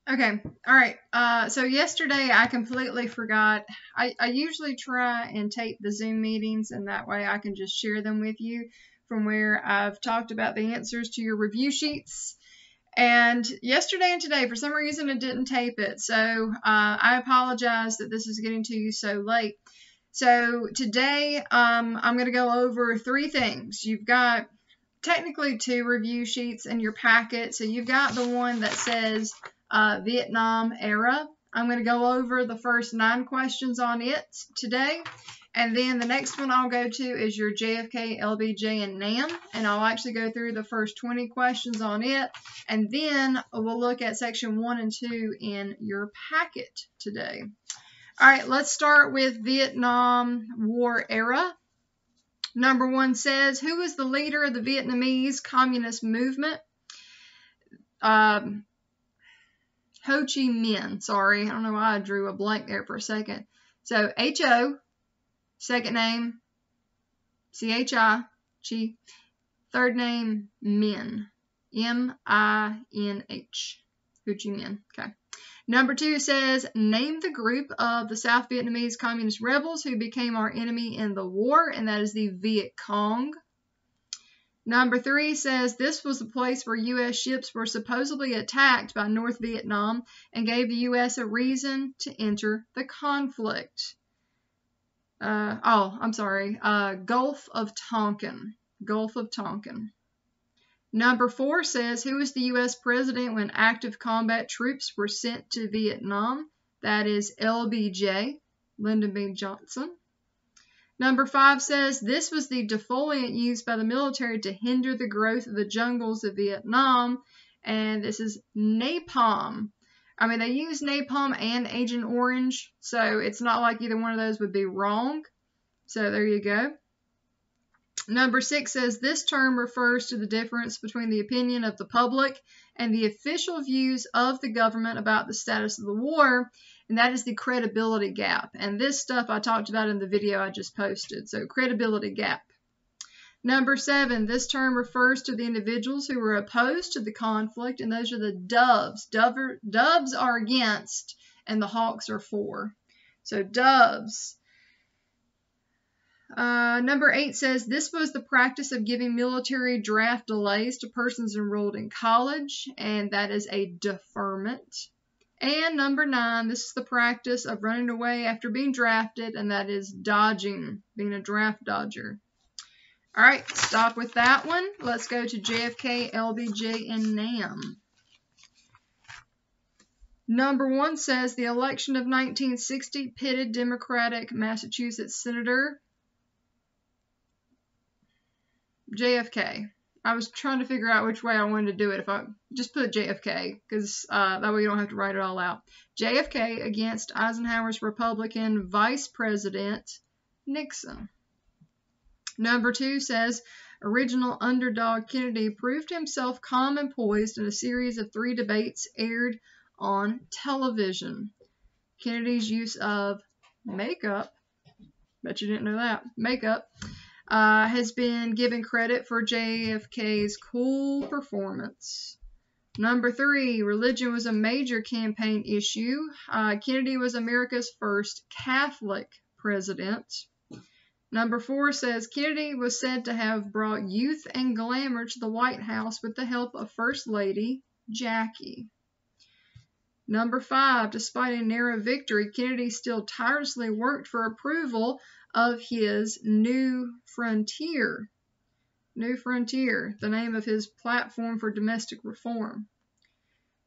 Okay, all right. So yesterday I completely forgot. I usually try and tape the Zoom meetings, and that way I can just share them with you from where I've talked about the answers to your review sheets. And yesterday and today, for some reason, it didn't tape it. So I apologize that this is getting to you so late. So today I'm going to go over 3 things. You've got technically 2 review sheets in your packet. So you've got the one that says Vietnam era. I'm going to go over the first 9 questions on it today. And then the next one I'll go to is your JFK, LBJ, and NAM. And I'll actually go through the first 20 questions on it. And then we'll look at section 1 and 2 in your packet today. All right, let's start with Vietnam War era. Number 1 says, who was the leader of the Vietnamese Communist movement? Ho Chi Minh. Sorry, I don't know why I drew a blank there for a second. So H-O, second name C-H-I, Chi, third name Minh, M-I-N-H, Ho Chi Minh. Okay. Number 2 says, name the group of the South Vietnamese communist rebels who became our enemy in the war, and that is the Viet Cong. Number 3 says, this was the place where U.S. ships were supposedly attacked by North Vietnam and gave the U.S. a reason to enter the conflict. Gulf of Tonkin. Gulf of Tonkin. Number 4 says, who was the U.S. president when active combat troops were sent to Vietnam? That is LBJ, Lyndon B. Johnson. Number 5 says, this was the defoliant used by the military to hinder the growth of the jungles of Vietnam, and this is napalm. I mean, they use napalm and Agent Orange, so it's not like either one of those would be wrong. So there you go. Number 6 says, this term refers to the difference between the opinion of the public and the official views of the government about the status of the war, and that is the credibility gap. And this stuff I talked about in the video I just posted, so credibility gap. Number 7, this term refers to the individuals who were opposed to the conflict, and those are the doves. Doves are against, and the hawks are for. So doves. Number 8 says, this was the practice of giving military draft delays to persons enrolled in college, and that is a deferment. And number 9, this is the practice of running away after being drafted, and that is dodging, being a draft dodger. All right, stop with that one. Let's go to JFK, LBJ, and NAM. Number 1 says, the election of 1960 pitted Democratic Massachusetts Senator JFK. I was trying to figure out which way I wanted to do it. If I just put JFK, because that way you don't have to write it all out. JFK against Eisenhower's Republican Vice President Nixon. Number 2 says, original underdog Kennedy proved himself calm and poised in a series of 3 debates aired on television. Kennedy's use of makeup, bet you didn't know that, makeup, has been given credit for JFK's cool performance. Number 3, religion was a major campaign issue. Kennedy was America's first Catholic president. Number 4 says, Kennedy was said to have brought youth and glamour to the White House with the help of First Lady Jackie. Number 5, despite a narrow victory, Kennedy still tirelessly worked for approval of his New Frontier. New Frontier, the name of his platform for domestic reform.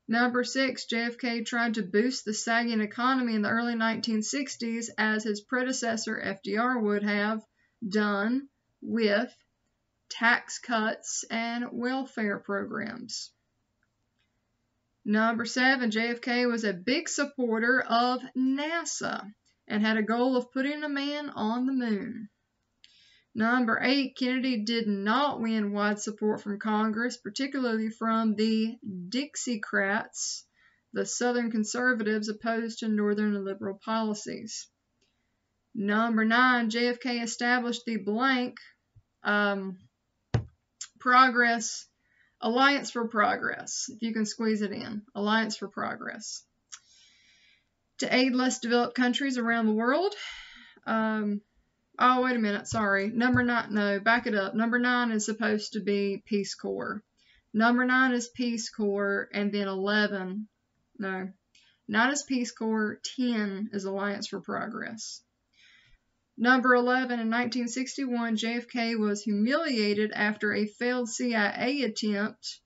Number 6, JFK tried to boost the sagging economy in the early 1960s as his predecessor FDR would have done with tax cuts and welfare programs. Number 7, JFK was a big supporter of NASA and had a goal of putting a man on the moon. Number 8, Kennedy did not win wide support from Congress, particularly from the Dixiecrats, the Southern conservatives opposed to Northern liberal policies. Number 9, JFK established the blank Progress Alliance for Progress, if you can squeeze it in. Alliance for Progress. To aid less developed countries around the world. Oh, wait a minute. Sorry. Number 9. No, back it up. Number 9 is supposed to be Peace Corps. Number 9 is Peace Corps, and then 11. No. 9 is Peace Corps. 10 is Alliance for Progress. Number 11, in 1961, JFK was humiliated after a failed CIA attempt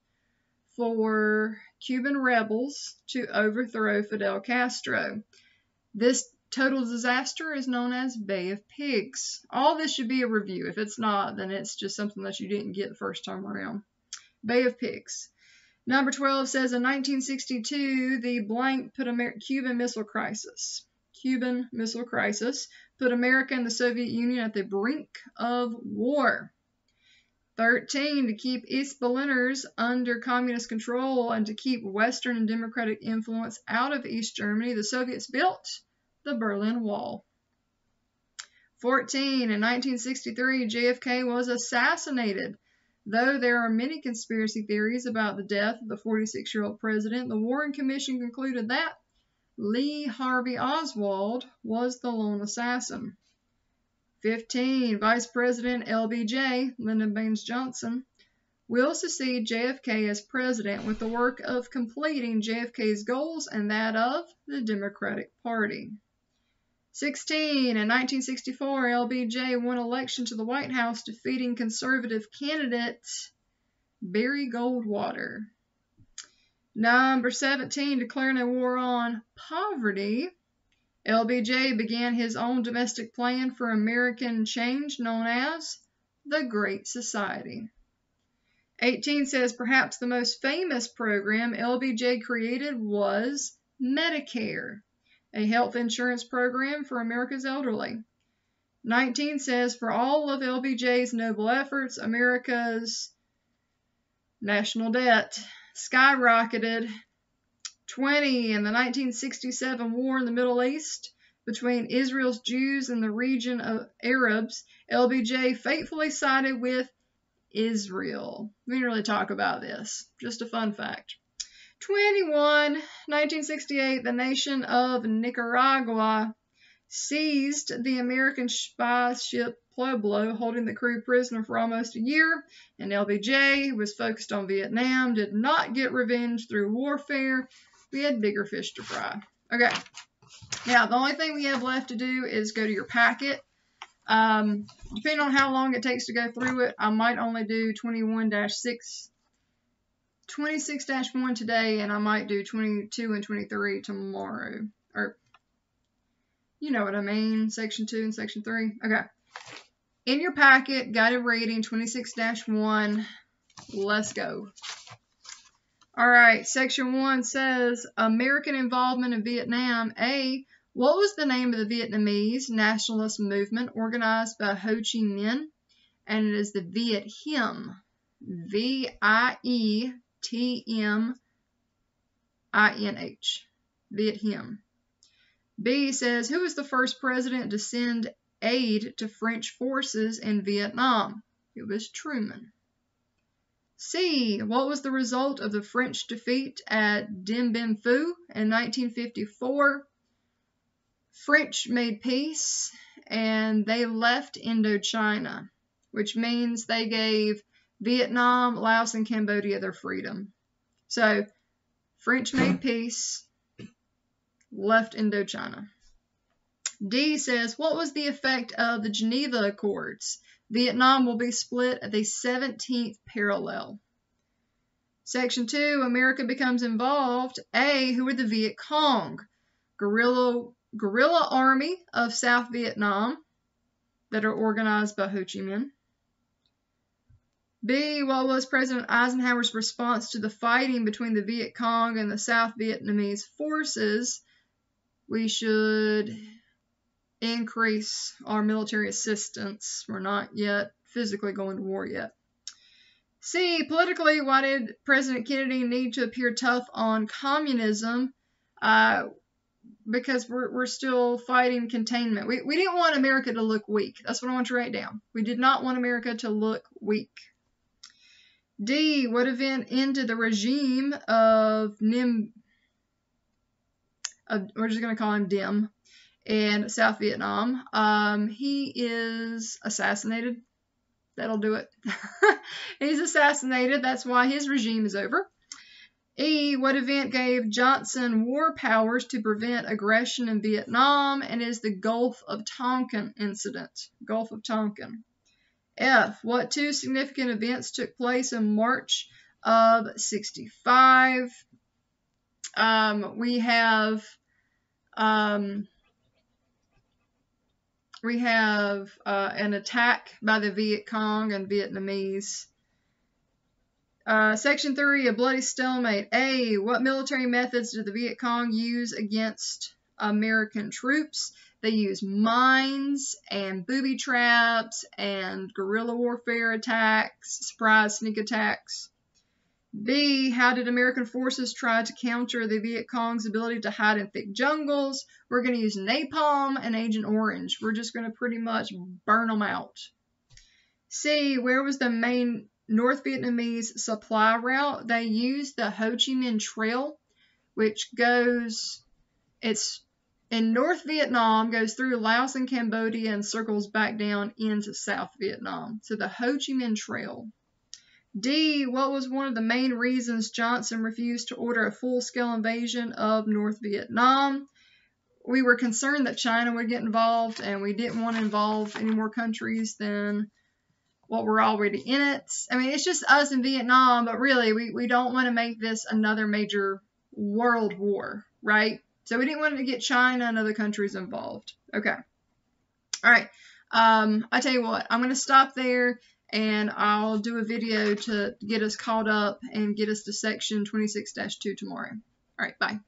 for Cuban rebels to overthrow Fidel Castro. This total disaster is known as Bay of Pigs. All this should be a review. If it's not, then it's just something that you didn't get the first time around. Bay of Pigs. Number 12 says, in 1962, the blank put Cuban Missile Crisis. Cuban Missile Crisis put America and the Soviet Union at the brink of war. 13, to keep East Berliners under communist control and to keep Western and democratic influence out of East Germany, the Soviets built the Berlin Wall. 14, in 1963, JFK was assassinated. Though there are many conspiracy theories about the death of the 46-year-old president, the Warren Commission concluded that Lee Harvey Oswald was the lone assassin. 15. Vice President LBJ, Lyndon Baines Johnson, will succeed JFK as president with the work of completing JFK's goals and that of the Democratic Party. 16. In 1964, LBJ won election to the White House, defeating conservative candidate Barry Goldwater. Number 17, declaring a war on poverty, LBJ began his own domestic plan for American change known as the Great Society. 18 says perhaps the most famous program LBJ created was Medicare, a health insurance program for America's elderly. 19 says for all of LBJ's noble efforts, America's national debt skyrocketed. 20, in the 1967 war in the Middle East between Israel's Jews and the region of Arabs, LBJ faithfully sided with Israel. We didn't really talk about this. Just a fun fact. 21, 1968, the nation of Nicaragua seized the American spy ship Pueblo, holding the crew prisoner for almost a year, and LBJ, who was focused on Vietnam, did not get revenge through warfare. We had bigger fish to fry. Okay, now the only thing we have left to do is go to your packet. Depending on how long it takes to go through it, I might only do 26-1 today, and I might do 22 and 23 tomorrow. Or, you know what I mean, section 2 and section 3. Okay. In your packet, guided reading 26-1. Let's go. All right, section 1 says American involvement in Vietnam. A. What was the name of the Vietnamese nationalist movement organized by Ho Chi Minh? And it is the Viet Hinh. Vietminh. Viet Hinh. B says, who was the first president to send aid to French forces in Vietnam? It was Truman. C. What was the result of the French defeat at Dien Bien Phu in 1954? French made peace and they left Indochina, which means they gave Vietnam, Laos, and Cambodia their freedom. So, French made peace, left Indochina. D says, what was the effect of the Geneva Accords? Vietnam will be split at the 17th parallel. Section 2, America becomes involved. A, who are the Viet Cong? Guerrilla army of South Vietnam that are organized by Ho Chi Minh. B, what was President Eisenhower's response to the fighting between the Viet Cong and the South Vietnamese forces? We should increase our military assistance. We're not yet physically going to war yet. C, politically, why did President Kennedy need to appear tough on communism? Because we're still fighting containment. We didn't want America to look weak. That's what I want you to write down. We did not want America to look weak. D, what event ended the regime of we're just going to call him Diem, in South Vietnam? He is assassinated. That'll do it. He's assassinated. That's why his regime is over. E, what event gave Johnson war powers to prevent aggression in Vietnam and is the Gulf of Tonkin incident? Gulf of Tonkin. F, what two significant events took place in March of 65? We have an attack by the Viet Cong and Vietnamese. Section 3, a bloody stalemate. A, what military methods did the Viet Cong use against American troops? They used mines and booby traps and guerrilla warfare attacks, surprise sneak attacks. B, how did American forces try to counter the Viet Cong's ability to hide in thick jungles? We're going to use napalm and Agent Orange. We're just going to pretty much burn them out. C, where was the main North Vietnamese supply route? They used the Ho Chi Minh Trail, which it's in North Vietnam, goes through Laos and Cambodia and circles back down into South Vietnam. So the Ho Chi Minh Trail. D, what was one of the main reasons Johnson refused to order a full-scale invasion of North Vietnam? We were concerned that China would get involved, and we didn't want to involve any more countries than what were already in it. I mean, it's just us in Vietnam, but really, we don't want to make this another major world war, right? So we didn't want to get China and other countries involved. Okay. All right. I tell you what, I'm going to stop there, and I'll do a video to get us caught up and get us to section 26-2 tomorrow. All right, bye.